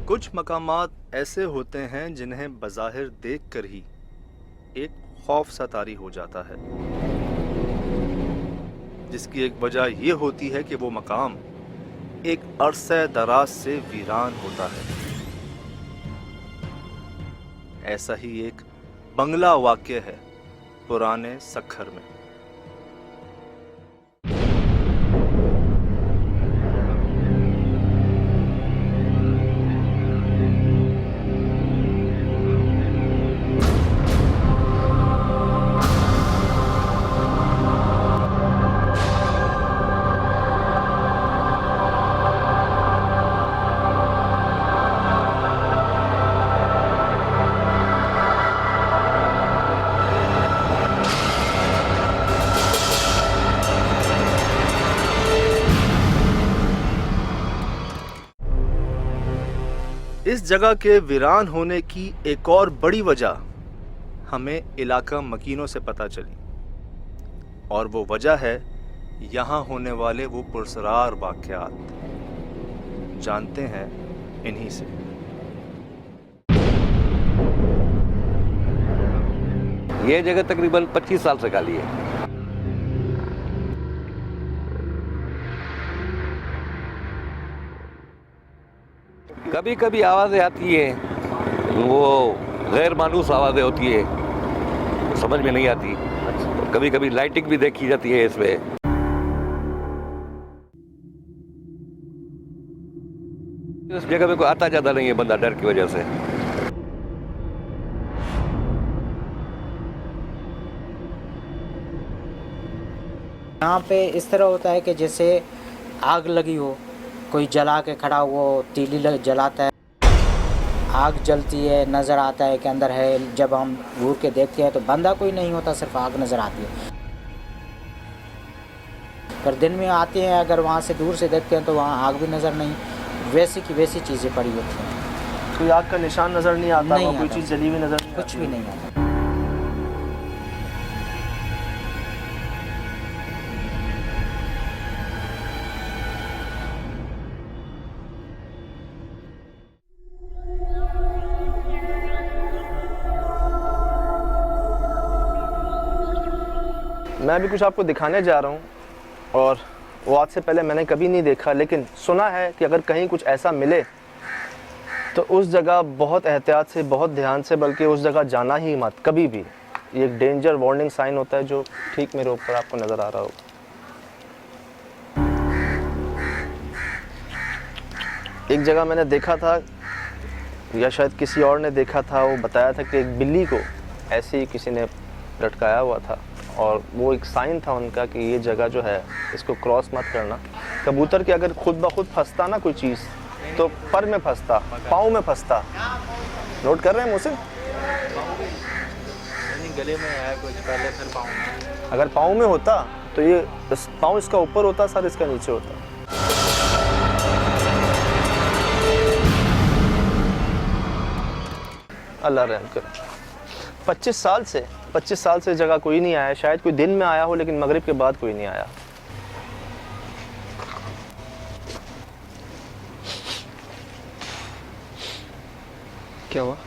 कुछ मकामात ऐसे होते हैं जिन्हें बज़ाहिर देखकर ही एक खौफ सा तारी हो जाता है, जिसकी एक वजह ये होती है कि वो मकाम एक अरसे दराज से वीरान होता है। ऐसा ही एक बंगला वाक़या है पुराने सक्खर में। इस जगह के वीरान होने की एक और बड़ी वजह हमें इलाका मकीनों से पता चली, और वो वजह है यहाँ होने वाले वो पुरसरार वाक़यात। जानते हैं इन्हीं से। ये जगह तकरीबन 25 साल से खाली है। कभी कभी आवाज़ें आती हैं, वो गैर मानूस आवाज़ें होती है, समझ में नहीं आती। कभी कभी लाइटिंग भी देखी जाती है इसमें। इस जगह में कोई आता ज़्यादा नहीं है बंदा, डर की वजह से। यहाँ पे इस तरह होता है कि जैसे आग लगी हो, कोई जला के खड़ा हो, तीली जलाता है, आग जलती है, नज़र आता है कि अंदर है। जब हम घूर के देखते हैं तो बंदा कोई नहीं होता, सिर्फ आग नज़र आती है। पर दिन में आते हैं, अगर वहाँ से दूर से देखते हैं तो वहाँ आग भी नज़र नहीं, वैसी की वैसी चीज़ें पड़ी होती हैं। कोई आग का निशान नज़र नहीं आता, नहीं कोई आता। चीज़ जली हुई नज़र नहीं कुछ आती। भी नहीं आता। मैं अभी कुछ आपको दिखाने जा रहा हूँ, और वो आज से पहले मैंने कभी नहीं देखा, लेकिन सुना है कि अगर कहीं कुछ ऐसा मिले तो उस जगह बहुत एहतियात से, बहुत ध्यान से, बल्कि उस जगह जाना ही मत कभी भी। ये एक डेंजर वार्निंग साइन होता है जो ठीक मेरे ऊपर आपको नज़र आ रहा होगा। एक जगह मैंने देखा था, या शायद किसी और ने देखा था, वो बताया था कि एक बिल्ली को ऐसे ही किसी ने लटकाया हुआ था, और वो एक साइन था उनका कि ये जगह जो है इसको क्रॉस मत करना। कबूतर के अगर खुद ब खुद फंसता ना कोई चीज़, तो पर में फंसता, पाँव में फंसता। नोट कर रहे हैं मुझसे? गले में आया कुछ पहले, फिर पाँव में। अगर पाँव में होता तो ये पाँव इसका ऊपर होता, सर इसका नीचे होता। अल्लाह रहम करे। 25 साल से जगह कोई नहीं आया। शायद कोई दिन में आया हो, लेकिन मगरिब के बाद कोई नहीं आया। क्या हुआ?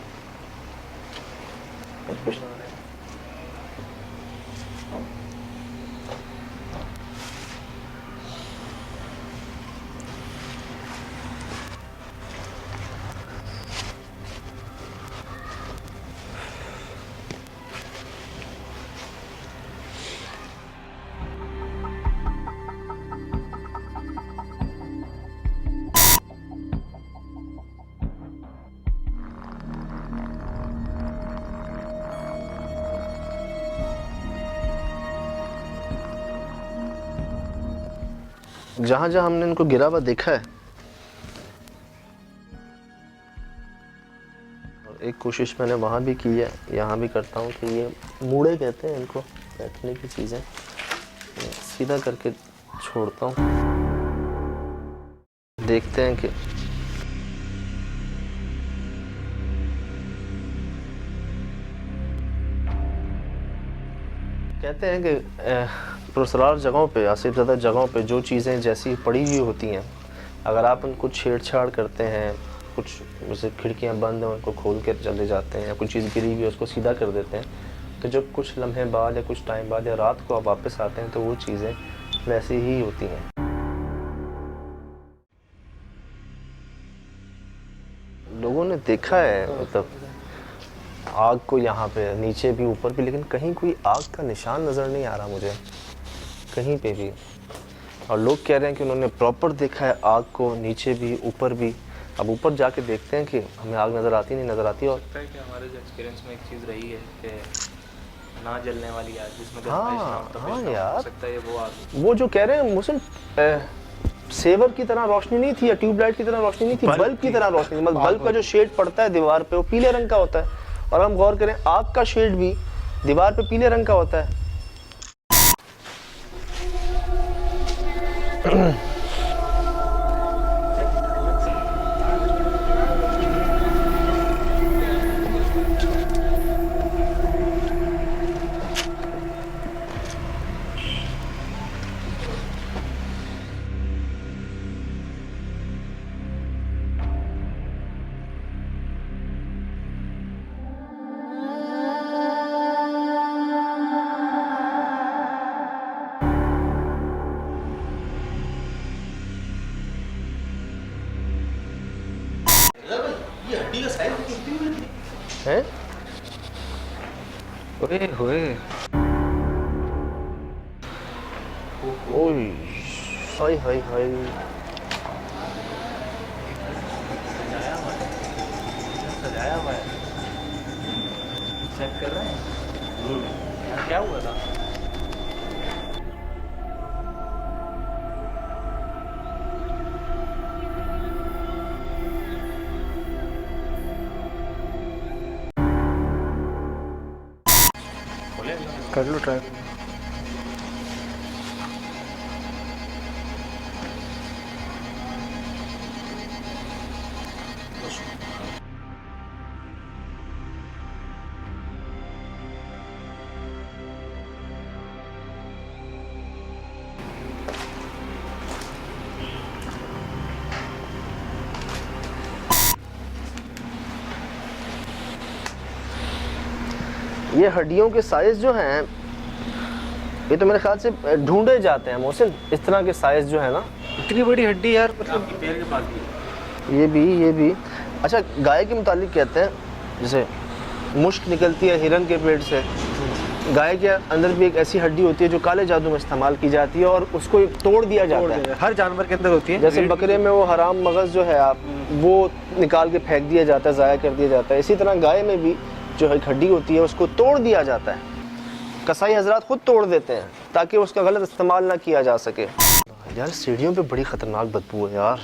जहाँ जहाँ हमने इनको गिरा हुआ देखा है, एक कोशिश मैंने वहाँ भी की है, यहाँ भी करता हूँ कि ये मूड़े कहते हैं इनको, बैठने की चीज़ें, सीधा करके छोड़ता हूँ। देखते हैं कि कहते हैं कि पुरस्कार जगहों पे, आसिफ ज़्यादा जगहों पे जो चीज़ें जैसी पड़ी हुई होती हैं, अगर आप उनको छेड़छाड़ करते हैं, कुछ जैसे खिड़कियां बंद हैं उनको खोल कर चले जाते हैं, या कुछ चीज़ गिरी हुई है उसको सीधा कर देते हैं, तो जब कुछ लम्हे बाद या कुछ टाइम बाद या रात को आप वापस आते हैं तो वो चीज़ें वैसी ही होती हैं। लोगों ने देखा है मतलब आग को यहाँ पे, नीचे भी ऊपर भी, लेकिन कहीं कोई आग का निशान नज़र नहीं आ रहा मुझे कहीं पे भी। और लोग कह रहे हैं कि उन्होंने प्रॉपर देखा है आग को, नीचे भी ऊपर भी। अब ऊपर जाके देखते हैं कि हमें आग नज़र आती नहीं नज़र आती। और लगता है कि हमारे जो एक्सपीरियंस में एक चीज़ रही है कि ना जलने वाली आग, जिसमें हाँ यार, सकता है वो आग, वो जो कह रहे हैं मुझे सेवर की तरह रोशनी नहीं थी या ट्यूबलाइट की तरह रोशनी नहीं थी, बल्ब की तरह रोशनी। मतलब बल्ब का जो शेड पड़ता है दीवार पे वो पीले रंग का होता है, और हम गौर करें आग का शेड भी दीवार पे पीले रंग का होता है। हैं? ओए होए, ओए हाय हाय हाय, सजाया हुआ है। चेक कर रहे हैं क्या हुआ था। कर लो ट्राई। ये हड्डियों के साइज जो हैं ये तो मेरे ख्याल से ढूंढे जाते हैं मोहसिन, इस तरह के साइज जो है ना। इतनी बड़ी हड्डी यार, मतलब पैर के पास भी ये भी। अच्छा, गाय के मुतालिक कहते हैं जैसे मुश्क निकलती है हिरन के पेट से, गाय के अंदर भी एक ऐसी हड्डी होती है जो काले जादू में इस्तेमाल की जाती है और उसको तोड़ दिया जाता है। हर जानवर के अंदर होती है। जैसे बकरे में वो हराम मगज़ जो है आप वो निकाल के फेंक दिया जाता है, ज़ाया कर दिया जाता है। इसी तरह गाय में भी जो एक हड्डी होती है उसको तोड़ दिया जाता है। कसाई हजरात खुद तोड़ देते हैं ताकि उसका गलत इस्तेमाल ना किया जा सके। यार सीढ़ियों पे बड़ी ख़तरनाक बदबू है यार।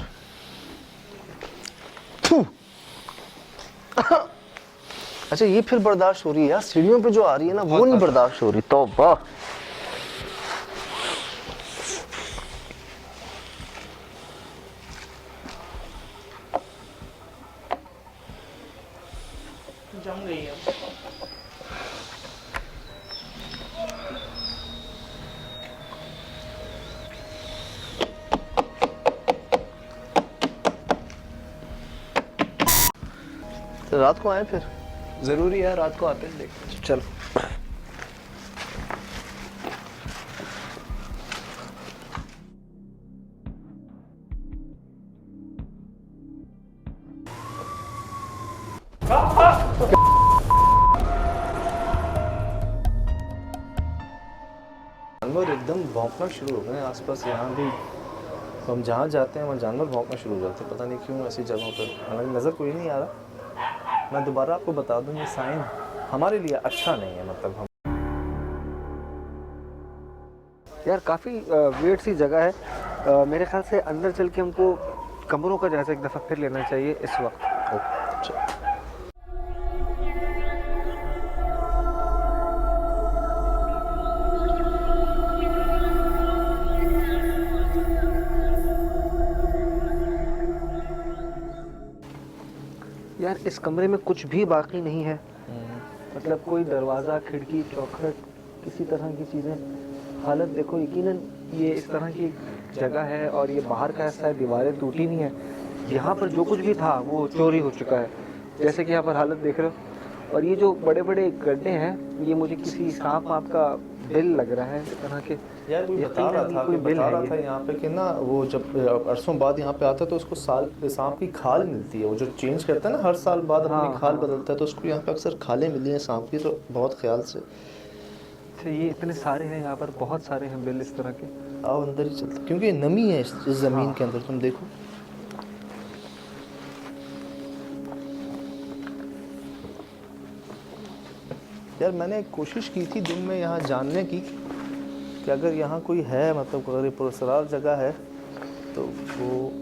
अच्छा ये फिर बर्दाश्त हो रही है यार, सीढ़ियों पे जो आ रही है ना वो नहीं बर्दाश्त हो रही। तौबा। जम गई है। तो रात को आए फिर? जरूरी है, रात को आते हैं देखते हैं। चलो जानवर एकदम भौंकना शुरू हो गए आसपास। यहाँ भी हम जहाँ जाते हैं वहाँ जानवर भौंकना शुरू हो जाते हैं, पता नहीं क्यों ऐसी जगहों पर। हमारी नज़र कोई नहीं आ रहा। मैं दोबारा आपको बता दूँ ये साइन हमारे लिए अच्छा नहीं है। मतलब हम यार काफ़ी वेट सी जगह है। मेरे ख्याल से अंदर चल के हमको कमरों का जायज़ा एक दफ़ा फिर लेना चाहिए इस वक्त। इस कमरे में कुछ भी बाकी नहीं है, मतलब कोई दरवाज़ा, खिड़की, चौखट, किसी तरह की चीज़ें। हालत देखो, यकीनन ये इस तरह की जगह है और ये बाहर का हिस्सा है, दीवारें टूटी हुई हैं। यहाँ पर जो कुछ भी था वो चोरी हो चुका है, जैसे कि यहाँ पर हालत देख रहे हो। और ये जो बड़े बड़े गड्ढे हैं, ये मुझे किसी सांप वाप का बिल लग रहा है, इस तरह के। यार कोई बता रहा था, कोई बिल है ये। यहाँ पे कि ना वो जब अरसों बाद यहाँ पे आता है तो उसको सांप की खाल मिलती है। वो जो चेंज करता है ना हर साल बाद अपनी हाँ, खाल हाँ। बदलता है, तो उसको यहाँ पे अक्सर खालें मिली हैं सांप की, तो बहुत ख्याल से। अच्छा, ये इतने सारे हैं यहाँ पर, बहुत सारे हैं बिल इस तरह के। आओ अंदर ही चलते, क्योंकि नमी है इस ज़मीन के अंदर, तुम देखो। यार मैंने कोशिश की थी दिन में यहाँ जानने की कि अगर यहाँ कोई है, मतलब अगर ये पुरस्कार जगह है तो वो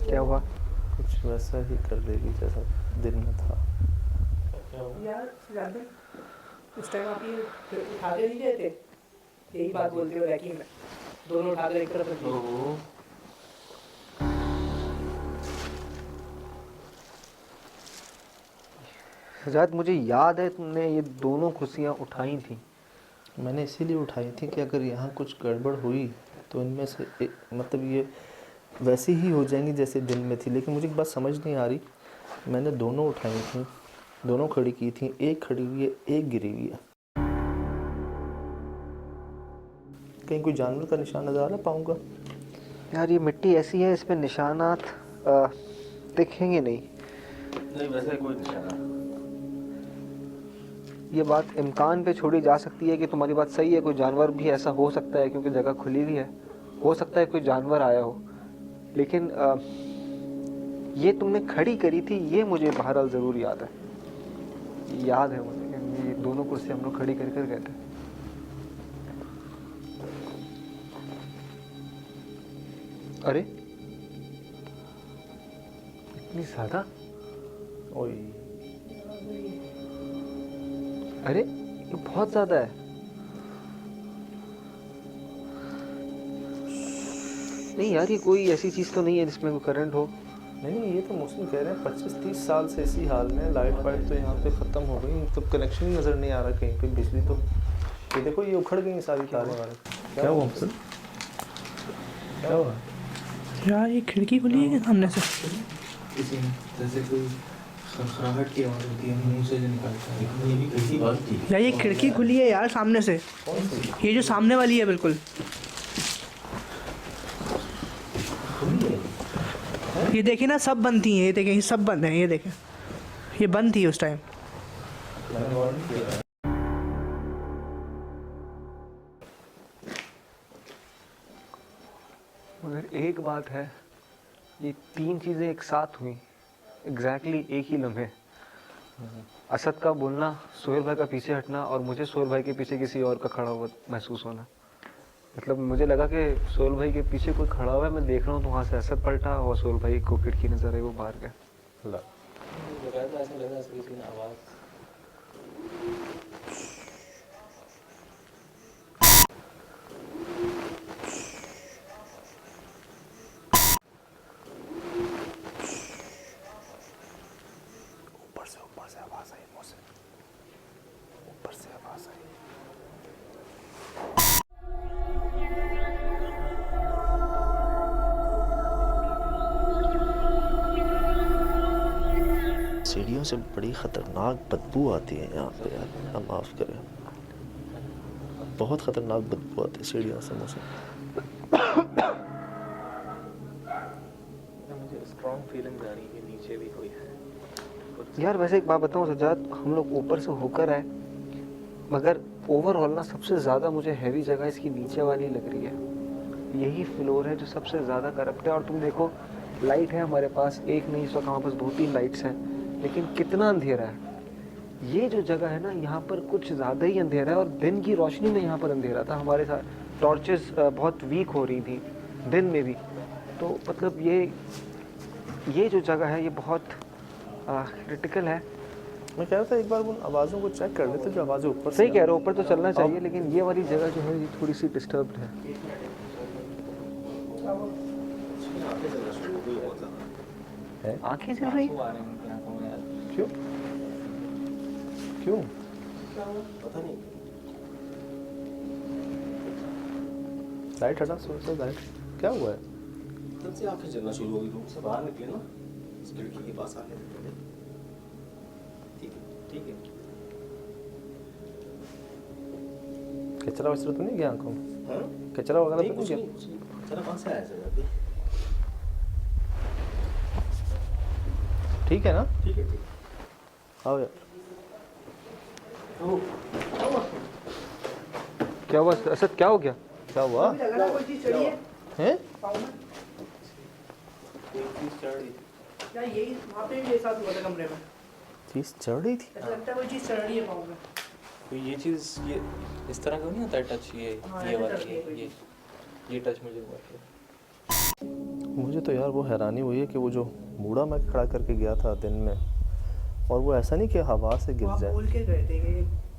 क्या हुआ? कुछ वैसा ही कर लेगी जैसा दिन में था। यार उस टाइम आप ये उठा के नहीं गए थे, यही बात बोलते हो रैकिंग में, दोनों उठा कर एक तरफ रख दिए। सजाद, मुझे याद है तुमने ये दोनों कुर्सियाँ उठाई थी। मैंने इसीलिए उठाई थी कि अगर यहाँ कुछ गड़बड़ हुई तो इनमें से मतलब ये वैसी ही हो जाएंगी जैसे दिन में थी। लेकिन मुझे एक बात समझ नहीं आ रही, मैंने दोनों उठाई थी, दोनों खड़ी की थी, एक खड़ी हुई है, एक गिरी हुई है। कहीं कोई जानवर का निशान नजर आ रहा पाऊंगा? यार ये मिट्टी ऐसी है, इसमें निशानात दिखेंगे नहीं। वैसे कोई निशान। ये बात इम्कान पे छोड़ी जा सकती है कि तुम्हारी बात सही है, कोई जानवर भी ऐसा हो सकता है क्योंकि जगह खुली हुई है, हो सकता है कोई जानवर आया हो। लेकिन ये तुमने खड़ी करी थी, ये मुझे बहरहाल ज़रूर याद है। याद है मुझे कि ये दोनों कुर्सी हम लोग खड़ी कर कर गए थे। अरे इतनी ज़्यादा? ओए अरे ये बहुत ज़्यादा है। नहीं यार, ये कोई ऐसी चीज़ तो नहीं है जिसमें कोई करंट हो। नहीं, ये तो मौसम कह रहे हैं 25-30 साल से इसी हाल में। लाइट वाइट तो यहाँ पे ख़त्म हो गई, तो कनेक्शन ही नज़र नहीं आ रहा कहीं पे। बिजली तो ये देखो, ये उखड़ गई सारी तारें वाले। क्या हुआ अफसल? क्या हुआ? यार ये खिड़की खुली है सामने से, जैसे कोई खड़खड़ाहट की आवाज़ होती है, मुंह से जो निकलता है। ये भी कैसी बात थी? यार ये खिड़की खुली है यार सामने से, ये जो सामने वाली है बिल्कुल, ये देखिए ना, सब बंद थी, ये देखें, ये सब बंद है, ये देखें, ये बंद थी उस टाइम। मगर एक बात है, ये तीन चीज़ें एक साथ हुई एग्जैक्टली एक ही लम्हे। असद का बोलना, सोहेल भाई का पीछे हटना और मुझे सोहेल भाई के पीछे किसी और का खड़ा हुआ महसूस होना। मतलब मुझे लगा कि सोहेल भाई के पीछे कोई खड़ा हुआ है, मैं देख रहा हूँ तो वहाँ से असद पलटा और सोहेल भाई को खिड़की नजर आई, वो बाहर गया। ऐसा लगा किसी ने आवाज़। ऊपर से आवाज़ आई, मुझसे ऊपर से आवाज़ आई। सीढ़ियों से बड़ी ख़तरनाक बदबू आती है यहाँ पे यार, आप माफ़ करें, बहुत ख़तरनाक बदबू आती है सीढ़ियों से मुझे। मुझे स्ट्रॉन्ग फीलिंग आ रही है नीचे भी कोई है। यार वैसे एक बात बताऊँ सज्जाद, हम लोग ऊपर से होकर आए, मगर ओवरऑल ना सबसे ज़्यादा मुझे हैवी जगह इसकी नीचे वाली लग रही है। यही फ्लोर है जो सबसे ज़्यादा करप्ट है। और तुम देखो, लाइट है हमारे पास, एक नहीं, इस वक्त हमारे पास 2-3 लाइट्स हैं, लेकिन कितना अंधेरा है। ये जो जगह है ना, यहाँ पर कुछ ज़्यादा ही अंधेरा है। और दिन की रोशनी में यहाँ पर अंधेरा था, हमारे साथ टॉर्चेस बहुत वीक हो रही थी दिन में भी। तो मतलब ये जो जगह है ये बहुत क्रिटिकल है। मैं कह रहा था एक बार उन आवाज़ों को चेक कर लेते जो आवाज़ें ऊपर से। सही कह रहे हो, ऊपर तो चलना चाहिए, लेकिन ये वाली जगह जो है ये थोड़ी सी डिस्टर्ब्ड है। आंखें चल रही क्यों क्यों लाइट हटा सोच लाइट क्या हुआ है तब से आंखें जलना शुरू हो गई रूम से बाहर निकले ना इस खिड़की के पास आने से पहले ठीक है कचरा वचरा तो नहीं गया आंखों में? हाँ? कचरा वगैरह तो नहीं कुछ गया? नहीं कुछ नहीं चला कहाँ से आया सर अभी ठीक है ना? ठीक है आओ यार। क्या हुआ असद क्या हो गया क्या हुआ? लग रहा है कोई चीज चढ़ी है हैं? पाँव में। या यही वहाँ पे मेरे साथ हुआ था कमरे में, चीज चढ़ रही थी? ऐसा लगता है कोई चीज चढ़ रही है पाँव में। तो ये चीज़ ये इस तरह का नहीं होता है टच ये हाँ, ये ऐसे वाला टच है कोई ये टच मुझे हुआ था। मुझे तो यार वो हैरानी हुई है कि वो जो बूढ़ा मैं खड़ा करके गया था दिन में और वो ऐसा नहीं कि हवा से वो गिर आप जाए। बोल के गए थे कि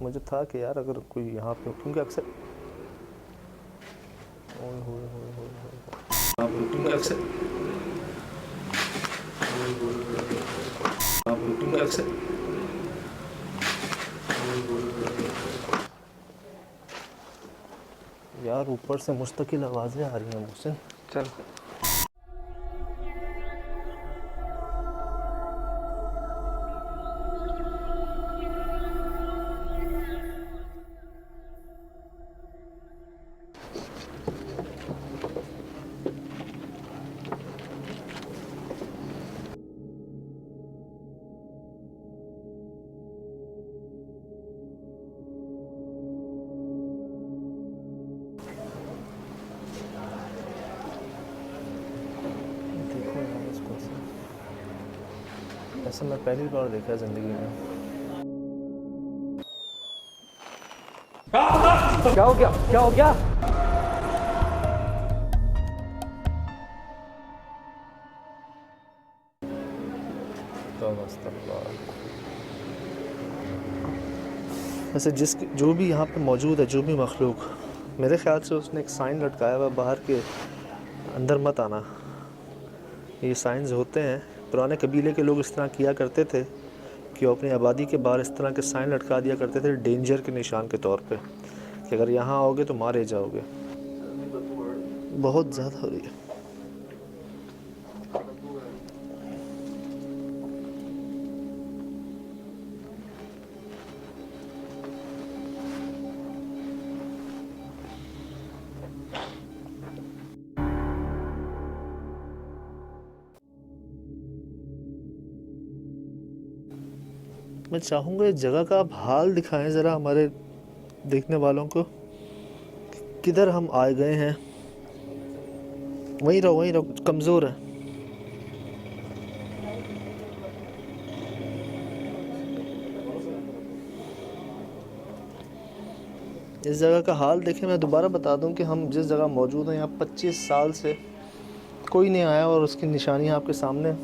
मुझे था कि यार अगर कोई यहाँ पे क्योंकि अक्सर ओए होए होए होए होए। क्योंकि अक्सर यार ऊपर से मुस्तकिल आवाज़ें आ रही हैं मुझसे। चल देखो यार इसको ऐसा मैं पहली बार देखा है ज़िंदगी में। क्या हो गया क्या हो गया वैसे जो भी यहाँ पे मौजूद है जो भी मखलूक मेरे ख्याल से उसने एक साइन लटकाया हुआ बाहर के अंदर मत आना। ये साइंस होते हैं पुराने कबीले के लोग इस तरह किया करते थे कि वो अपनी आबादी के बाहर इस तरह के साइन लटका दिया करते थे डेंजर के निशान के तौर पे कि अगर यहाँ आओगे तो मारे जाओगे। बहुत ज़्यादा हो रही है। मैं चाहूँगा इस जगह का आप हाल दिखाएं ज़रा हमारे देखने वालों को किधर हम आए गए हैं। वहीं रहो कमज़ोर है। इस जगह का हाल देखें। मैं दोबारा बता दूं कि हम जिस जगह मौजूद हैं यहाँ 25 साल से कोई नहीं आया और उसकी निशानियाँ आपके सामने।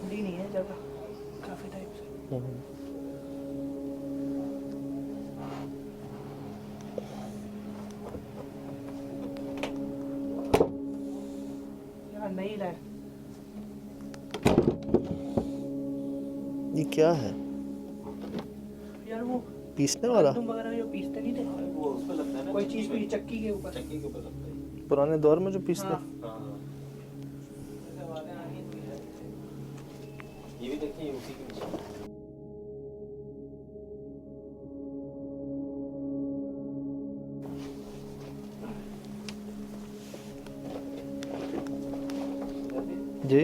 खुली नहीं है जगह काफी टाइम से। यार नहीं रहा है। ये क्या है? यार वो पीसने वाला? तुम वगैरह जो पीसते नहीं थे वो उस पे लगता है ना कोई चीज भी चक्की के ऊपर। चक्की के ऊपर लगता है पुराने दौर में जो पीसते हाँ। ये भी देखिए उसी की निशान जी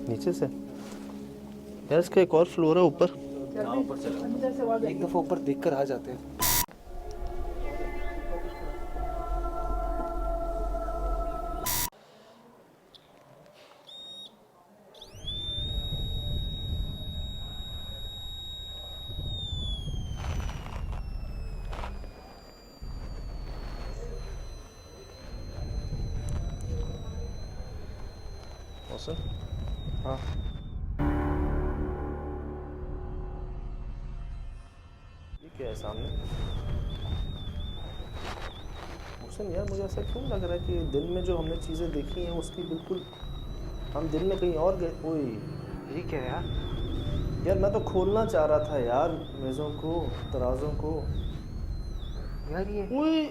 नीचे से यार इसका एक और फ्लोर है ऊपर। अंदर से आवाज एक दफ़ा ऊपर देख कर आ जाते हैं। मोहसिन। हाँ ये क्या है सामने? मोहसिन यार मुझे ऐसा क्यों लग रहा है कि दिन में जो हमने चीज़ें देखी हैं उसकी बिल्कुल हम दिन में कहीं और गए। ओए ये क्या है यार? यार मैं तो खोलना चाह रहा था यार मेज़ों को, तराजों को। यार ये ओए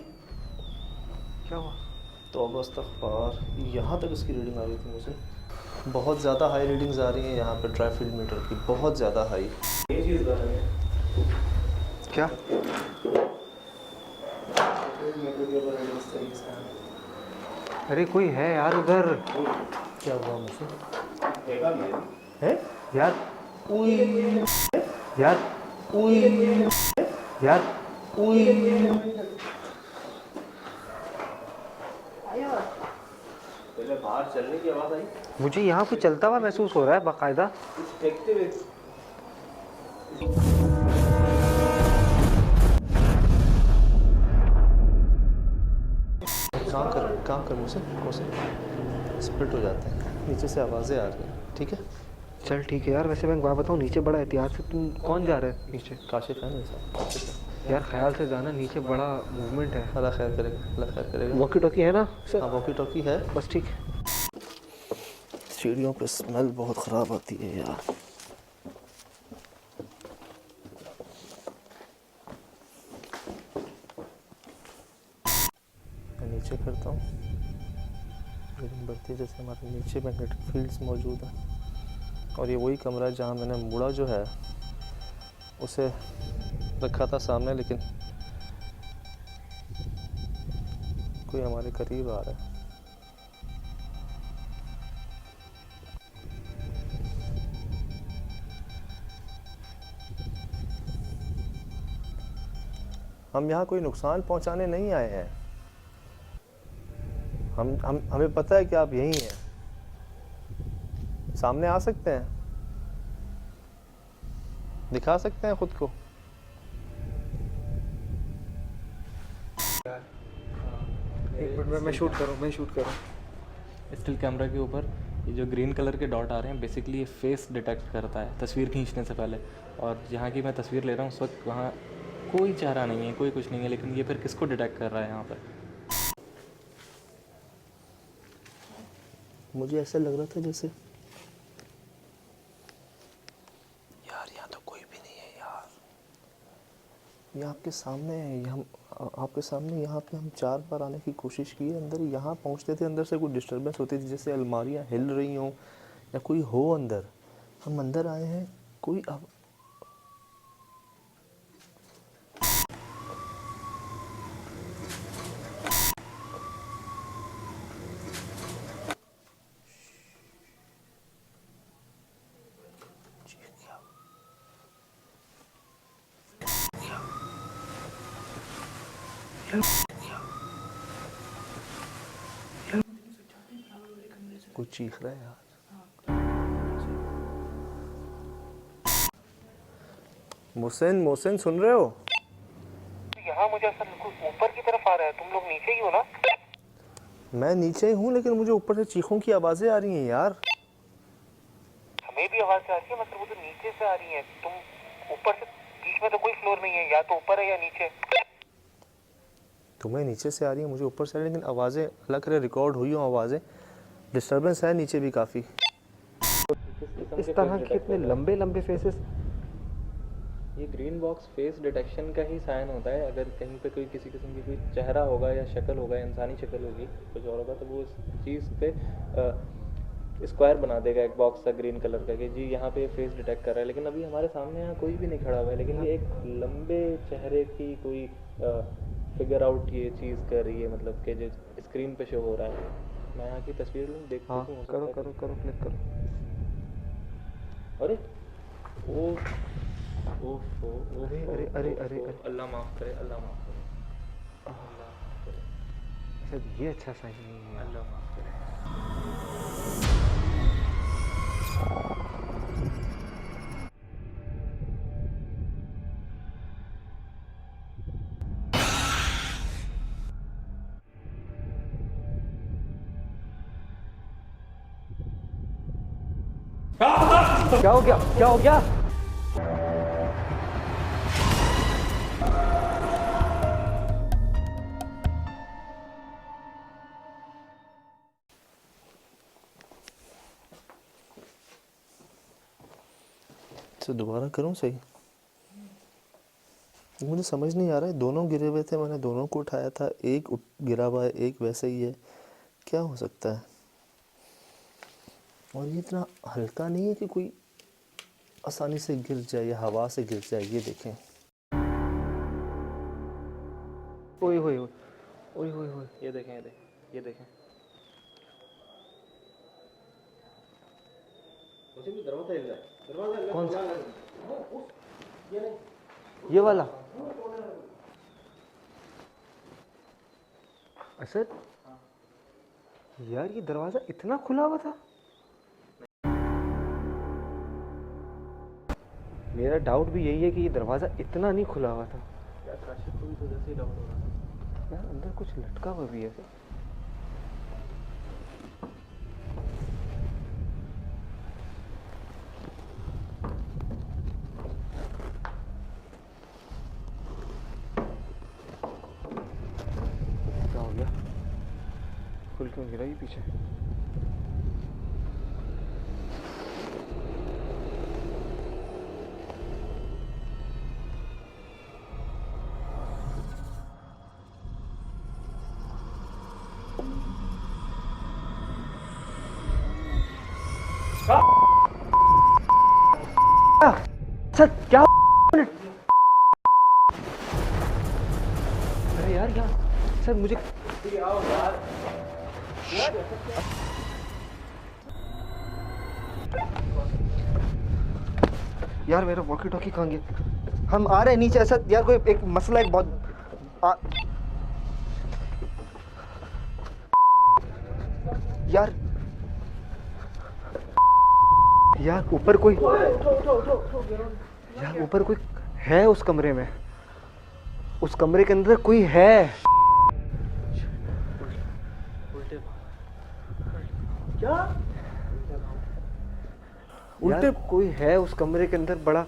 क्या हुआ? तौबा अस्तग़फ़ार, यहाँ तक इसकी रीडिंग आ गई थी मुझे। बहुत ज़्यादा हाई रीडिंग्स आ रही हैं यहाँ पे ट्राइफील्ड मीटर की, बहुत ज़्यादा हाई। ये चीज़ बना है क्या? मीटर के ऊपर रीडिंग इस तरीके से है। अरे कोई है यार उधर। क्या हुआ मुझे? देखा भी है यार उई यार उई यार उई। पहले बाहर चलने की आवाज़ आई, मुझे यहाँ कुछ चलता हुआ महसूस हो रहा है बाकायदा। कुछ फेंकते हुए। काम कर मुझसे स्प्लिट हो जाते हैं, नीचे से आवाज़ें आ रही हैं। ठीक है चल ठीक है यार। वैसे मैं एक बात बताऊँ, नीचे बड़ा एहतियात से। तुम कौन जा रहा है नीचे? काशिफ है मेरे साथ, काशिफ है। यार ख्याल से जाना, नीचे बड़ा मूवमेंट है। अल्लाह खैर करेगा, अल्लाह खैर करेगा। वॉकी टॉकी है ना? हाँ वॉकी टॉकी है। बस ठीक। सीढ़ियों पे स्मेल बहुत ख़राब आती है यार। मैं नीचे करता हूँ, रीडिंग बढ़ती है जैसे हमारे नीचे मैग्नेटिक फील्ड्स मौजूद हैं। और ये वही कमरा है जहाँ मैंने मुड़ा जो है उसे रखा था सामने, लेकिन कोई हमारे करीब आ रहा है। हम यहाँ कोई नुकसान पहुँचाने नहीं आए हैं। हमें पता है कि आप यहीं हैं, सामने आ सकते हैं, दिखा सकते हैं खुद को। एक मिनट मैं शूट करूँ। स्टिल कैमरा के ऊपर ये जो ग्रीन कलर के डॉट आ रहे हैं, बेसिकली ये फेस डिटेक्ट करता है तस्वीर खींचने से पहले। और जहाँ की मैं तस्वीर ले रहा हूँ उस वक्त वहाँ कोई चेहरा नहीं है, कोई कुछ नहीं है, लेकिन ये फिर किसको डिटेक्ट कर रहा है यहाँ पर? मुझे ऐसा लग रहा था जैसे यार यहाँ तो कोई भी नहीं है यार। ये आपके सामने है, ये हम आपके सामने यहाँ पे हम 4 बार आने की कोशिश की है। अंदर यहाँ पहुँचते थे, अंदर से कोई डिस्टर्बेंस होती थी, जैसे अलमारियाँ हिल रही हों या कोई हो अंदर। हम अंदर आए हैं, कोई अब कोई चीख रहा है यार। मोहसिन सुन रहे हो? यहाँ मुझे ऐसा ऊपर की तरफ आ रहा है। तुम लोग नीचे ही हो ना? मैं नीचे ही हूँ, लेकिन मुझे ऊपर से चीखों की आवाज़ें आ रही हैं यार। हमें भी आवाज़ आ रही है, मतलब वो तो नीचे से आ रही है। तुम ऊपर से, बीच में तो कोई फ्लोर नहीं है, या तो ऊपर है या नीचे। तुम्हें नीचे से आ रही है, मुझे ऊपर से आ रही है, लेकिन आवाज़ें अल्लाह करे रिकॉर्ड हुई हो आवाज़ें। डिस्टर्बेंस है नीचे भी काफ़ी। इस तरह के इतने लंबे लंबे फेसेस। ये ग्रीन बॉक्स फेस डिटेक्शन का ही साइन होता है। अगर कहीं पे कोई किसी किस्म की कोई चेहरा होगा या शक्ल होगा, इंसानी शक्ल होगी, कुछ और होगा, तो वो इस चीज़ पे स्क्वायर बना देगा एक बॉक्स सा ग्रीन कलर का कि जी यहाँ पे फेस डिटेक्ट कर रहा है। लेकिन अभी हमारे सामने यहाँ कोई भी नहीं खड़ा हुआ है, लेकिन ये एक लंबे चेहरे की कोई फिगर आउट ये चीज़ कर रही है, मतलब कि जो स्क्रीन पे शो हो रहा है। मैं यहाँ की तस्वीर लूँ, देखती हाँ हूँ। करो क्लिक करो। अरे ओ ओह अरे अल्लाह माफ़ करे, अल्लाह माफ़ करे, अल्लाह माफ़ करे, शायद ये अच्छा साइन नहीं है। अल्लाह माफ़ करे। क्या हो गया, क्या हो गया? तो दोबारा करूं सही? मुझे समझ नहीं आ रहा है, दोनों गिरे हुए थे, मैंने दोनों को उठाया था, एक गिरा हुआ है, एक वैसे ही है, क्या हो सकता है? और ये इतना हल्का नहीं है कि कोई आसानी से गिर जाए या हवा से गिर जाए। ये देखें, ओए होए होए, ओए होए होए, ये देखें, ये देखें, ये देखें। कौन सा? ये वाला? असद, यार ये दरवाजा इतना खुला हुआ था? मेरा डाउट भी यही है कि ये दरवाजा इतना नहीं खुला हुआ था। यार काशिफ को भी तो जैसे ही डाउट हो रहा था। यार अंदर कुछ लटका हुआ भी है। क्या हो गया? खुल क्यों गिरा ये पीछे? सर क्या? अरे यार क्या सर, मुझे यार मेरा वॉकी टॉकी कहाँ गया? हम आ रहे हैं नीचे। ऐसा यार कोई एक मसला है बहुत यार यार ऊपर कोई, यार ऊपर कोई है उस कमरे में, उस कमरे के अंदर कोई है। क्या? उल्टे कोई है उस कमरे के अंदर। बड़ा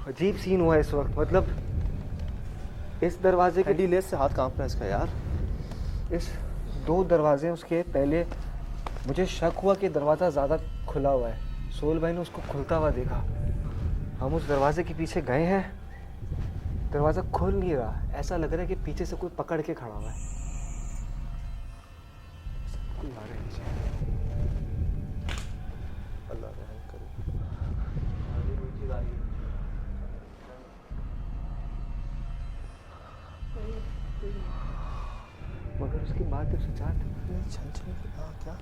अजीब सीन हुआ है इस वक्त। मतलब इस दरवाजे के लेस से हाथ कांप रहा है इसका यार। इस दो दरवाजे उसके पहले मुझे शक हुआ कि दरवाज़ा ज़्यादा खुला हुआ है। सोहेल भाई ने उसको खुलता हुआ देखा। हम उस दरवाजे के पीछे गए हैं, दरवाज़ा खुल नहीं रहा। ऐसा लग रहा है कि पीछे से कोई पकड़ के खड़ा हुआ है। कोई आ रहा है नीचे। अल्लाह रहम करे। आगे कोई चीज़ आ रही है। मगर उसके बाद जब सजाद छन क्या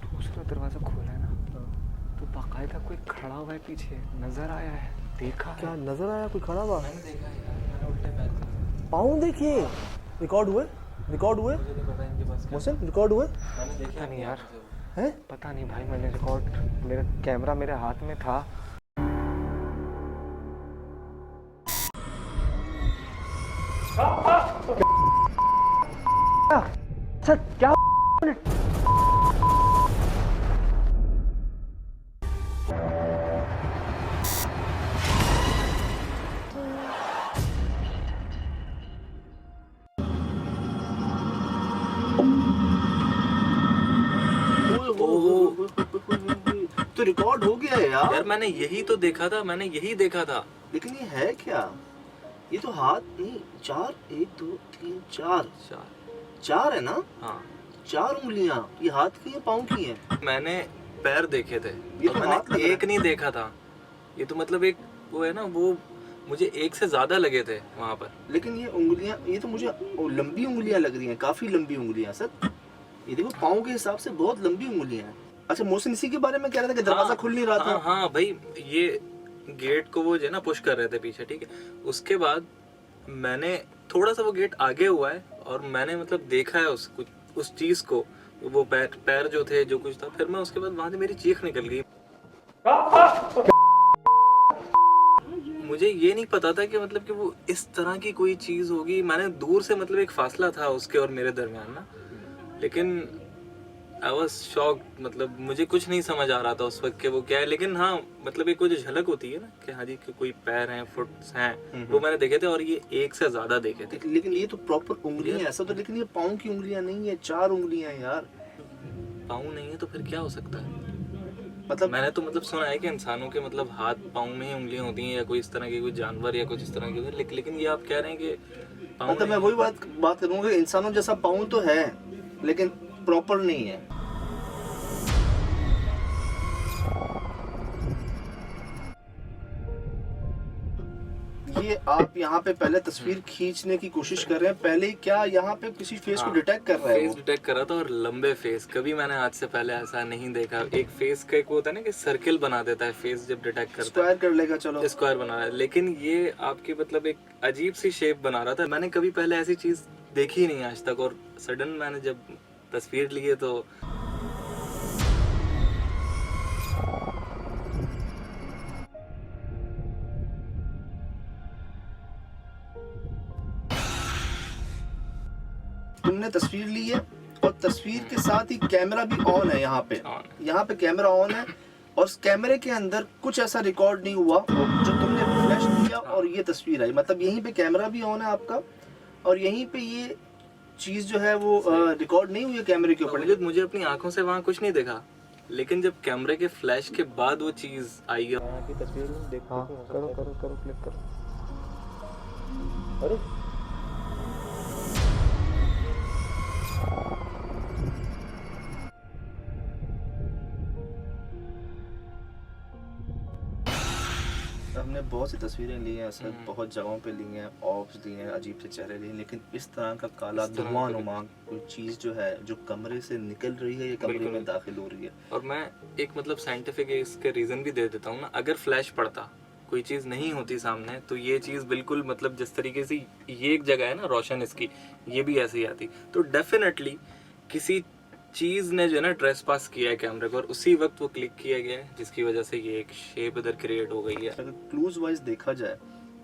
दूसरा दरवाज़ा खोला है ना, तो बाकायदा कोई खड़ा हुआ है पीछे, नजर आया है, देखा क्या है। नजर आया? कोई खड़ा हुआ? मैंने देखा है यार, मैंने उल्टे पैर थे। पाँव देखिए, रिकॉर्ड हुए, रिकॉर्ड हुए मुझे नहीं पता इनके पास क्या मोहसिन, रिकॉर्ड हुए मैंने देखा पता नहीं यार, हैं? पता नहीं भाई। मैंने रिकॉर्ड, मेरा कैमरा मेरे हाथ में था। सर क्या? तो रिकॉर्ड हो गया है यार। यार मैंने यही तो देखा था, मैंने यही देखा था। लेकिन ये है क्या? ये तो हाथ नहीं, चार, 1 2 3 4 चार है ना? हाँ, 4 उंगलियां। ये हाथ की है पाँव की है? मैंने पैर देखे थे ये और तो हाथ लग मैंने रहा एक नहीं देखा था। ये तो मतलब एक वो है ना, वो मुझे एक से ज्यादा लगे थे वहाँ पर। लेकिन ये उंगलियां, ये तो मुझे लंबी उंगलियां लग रही हैं, काफी लंबी उंगलियां सर। ये देखो पाँव के हिसाब से बहुत लंबी उंगलियां हैं। अच्छा मोहसिन इसी के बारे में कह रहा था कि दरवाजा खुल नहीं रहा था। हाँ भाई, ये गेट को वो जो है ना पुश कर रहे थे पीछे, ठीक है। उसके बाद मैंने थोड़ा सा वो गेट आगे हुआ है और मैंने मतलब देखा है उस चीज को, वो पैर जो थे, जो कुछ था। फिर मैं उसके बाद वहां से मेरी चीख निकल गई। मुझे ये नहीं पता था कि मतलब कि वो इस तरह की कोई चीज होगी। मैंने दूर से मतलब एक फासला था उसके और मेरे दरमियान ना, लेकिन आई वॉज शॉक, मतलब मुझे कुछ नहीं समझ आ रहा था उस वक्त कि वो क्या है। लेकिन हाँ मतलब एक वो जो झलक होती है ना कि हाँ जी कि कोई पैर हैं, फुट्स हैं, वो मैंने देखे थे और ये एक से ज्यादा देखे थे। लेकिन ये तो प्रॉपर उंगलियां ऐसा तो, लेकिन ये पाँव की उंगलियां नहीं है, 4 उंगलियां हैं यार। पाँव नहीं है तो फिर क्या हो सकता है? मतलब मैंने तो मतलब सुना है कि इंसानों के मतलब हाथ पाँव में ही उंगलियां होती हैं या कोई इस तरह के कोई जानवर या कुछ इस तरह के, लेकिन ये आप कह रहे हैं कि पाँव मतलब मैं वही बात करूंगा, इंसानों जैसा पाँव तो है लेकिन प्रॉपर नहीं है। ये आप यहाँ पे पहले तस्वीर खींचने की कोशिश कर रहे हैं, पहले क्या यहाँ पे किसी फेस को डिटेक्ट कर रहा है? फेस डिटेक्ट कर रहा था और लंबे फेस, कभी मैंने आज से पहले ऐसा नहीं देखा। एक फेस का एक वो होता है ना कि सर्किल बना देता है फेस जब डिटेक्ट करता है, स्क्वायर कर लेगा, चलो स्क्वायर बना रहा है, लेकिन ये आपकी मतलब एक अजीब सी शेप बना रहा था। मैंने कभी पहले ऐसी चीज देखी ही नहीं आज तक, और सडन मैंने जब तस्वीर ली है तो तुमने तस्वीर ली है और तस्वीर के साथ ही कैमरा भी ऑन है। यहाँ पे कैमरा ऑन है और उस कैमरे के अंदर कुछ ऐसा रिकॉर्ड नहीं हुआ जो तुमने फ्लैश किया और ये तस्वीर आई। मतलब यहीं पे कैमरा भी ऑन है आपका और यहीं पे ये चीज जो है वो रिकॉर्ड नहीं हुई है कैमरे के ऊपर। मुझे अपनी आंखों से वहाँ कुछ नहीं देखा, लेकिन जब कैमरे के फ्लैश के बाद वो चीज आई है। की तस्वीर देखो। हाँ, करो करो करो क्लिक करो। अरे हमने बहुत सी तस्वीरें ली हैं, ऐसे बहुत जगहों पे ली हैं, ऑब्स ली हैं, अजीब से चेहरे लिए, लेकिन इस तरह का काला धुआं नुमा कोई चीज़ जो है जो कमरे से निकल रही है या कमरे में दाखिल हो रही है। और मैं एक मतलब साइंटिफिक इसके रीजन भी दे देता हूँ ना, अगर फ्लैश पड़ता, कोई चीज़ नहीं होती सामने, तो ये चीज़ बिल्कुल मतलब जिस तरीके से ये एक जगह है ना रोशन इसकी, ये भी ऐसे ही आती, तो डेफिनेटली किसी चीज़ ने जो है ना ट्रेस पास किया है कैमरे को और उसी वक्त वो क्लिक किया गया है, जिसकी वजह से ये एक शेप इधर क्रिएट हो गई है। अगर क्लूज वाइज देखा जाए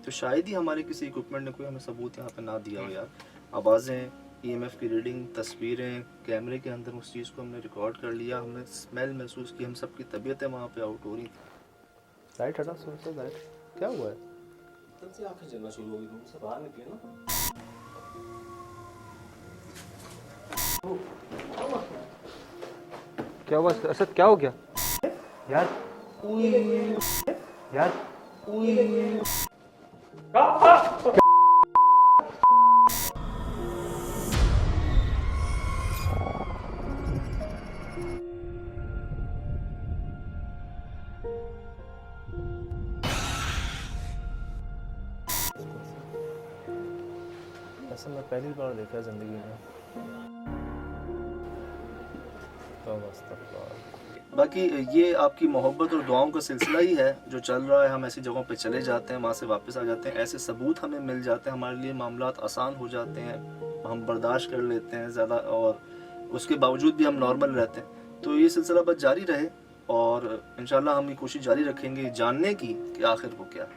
तो शायद ही हमारे किसी इक्विपमेंट ने कोई हमें सबूत यहाँ पे ना दिया हो यार। आवाज़ें, EMF की रीडिंग, तस्वीरें, कैमरे के अंदर उस चीज़ को हमने रिकॉर्ड कर लिया, हमने स्मेल महसूस की, हम सबकी तबीयतें वहाँ पे आउट हो रही। लाइट हटा, सुन लाइट क्या हुआ है? तब से आंखें जलना शुरू हो गई, रूम से बाहर निकले ना। क्या हुआ असद, क्या हो गया यार? यार ऐसा मैं पहली बार देखा ज़िंदगी में। बाकी ये आपकी मोहब्बत और दुआओं का सिलसिला ही है जो चल रहा है। हम ऐसी जगहों पे चले जाते हैं, वहाँ से वापस आ जाते हैं, ऐसे सबूत हमें मिल जाते हैं, हमारे लिए मामलात आसान हो जाते हैं, हम बर्दाश्त कर लेते हैं ज़्यादा, और उसके बावजूद भी हम नॉर्मल रहते हैं। तो ये सिलसिला बस जारी रहे और इंशाल्लाह हम ये कोशिश जारी रखेंगे जानने की कि आखिर वो क्या।